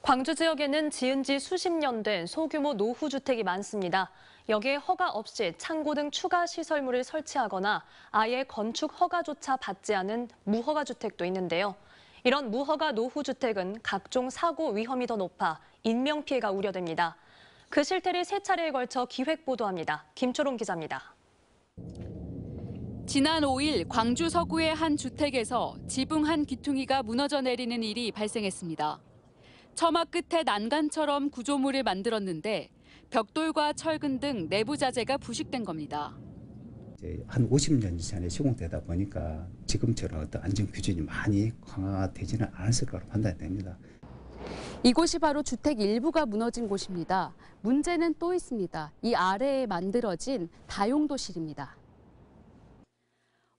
광주 지역에는 지은 지 수십 년 된 소규모 노후주택이 많습니다. 여기에 허가 없이 창고 등 추가 시설물을 설치하거나 아예 건축 허가조차 받지 않은 무허가 주택도 있는데요. 이런 무허가 노후주택은 각종 사고 위험이 더 높아 인명피해가 우려됩니다. 그 실태를 세 차례에 걸쳐 기획보도합니다. 김초롱 기자입니다. 지난 5일 광주 서구의 한 주택에서 지붕 한 귀퉁이가 무너져 내리는 일이 발생했습니다. 처마 끝에 난간처럼 구조물을 만들었는데 벽돌과 철근 등 내부 자재가 부식된 겁니다. 한 50년 전에 시공되다 보니까 지금처럼 어떤 안전 규정이 많이 강화되지는 않았을 거라고 판단됩니다. 이곳이 바로 주택 일부가 무너진 곳입니다. 문제는 또 있습니다. 이 아래에 만들어진 다용도실입니다.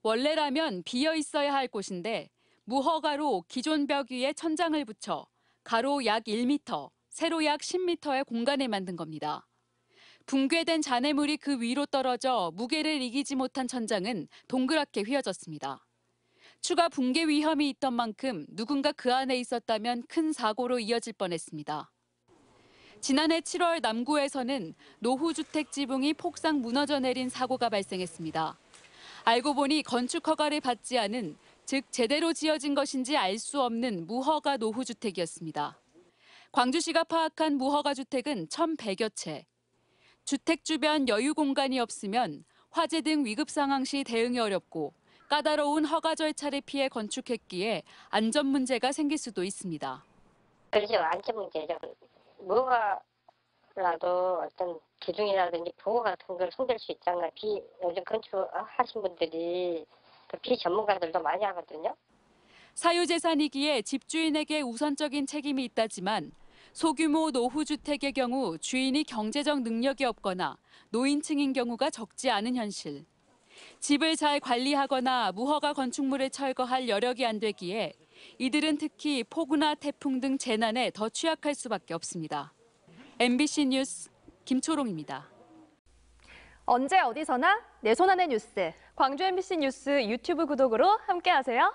원래라면 비어 있어야 할 곳인데 무허가로 기존 벽 위에 천장을 붙여 가로 약 1m, 세로 약 10m의 공간을 만든 겁니다. 붕괴된 잔해물이 그 위로 떨어져 무게를 이기지 못한 천장은 동그랗게 휘어졌습니다. 추가 붕괴 위험이 있던 만큼 누군가 그 안에 있었다면 큰 사고로 이어질 뻔했습니다. 지난해 7월 남구에서는 노후주택 지붕이 폭삭 무너져 내린 사고가 발생했습니다. 알고 보니 건축 허가를 받지 않은, 즉 제대로 지어진 것인지 알 수 없는 무허가 노후주택이었습니다. 광주시가 파악한 무허가 주택은 1,100여 채. 주택 주변 여유 공간이 없으면 화재 등 위급 상황 시 대응이 어렵고 까다로운 허가 절차를 피해 건축했기에 안전 문제가 생길 수도 있습니다. 그렇죠. 안전 문제죠. 뭐가라도 어떤 기둥이라든지 보호 같은 걸 손댈 수 있잖아요. 요즘 건축하신 분들이 비전문가들도 많이 하거든요. 사유재산이기에 집주인에게 우선적인 책임이 있다지만 소규모 노후주택의 경우 주인이 경제적 능력이 없거나 노인층인 경우가 적지 않은 현실. 집을 잘 관리하거나 무허가 건축물을 철거할 여력이 안 되기에 이들은 특히 폭우나 태풍 등 재난에 더 취약할 수밖에 없습니다. MBC 뉴스 김초롱입니다. 언제 어디서나 내 손 안의 뉴스. 광주 MBC 뉴스 유튜브 구독으로 함께하세요.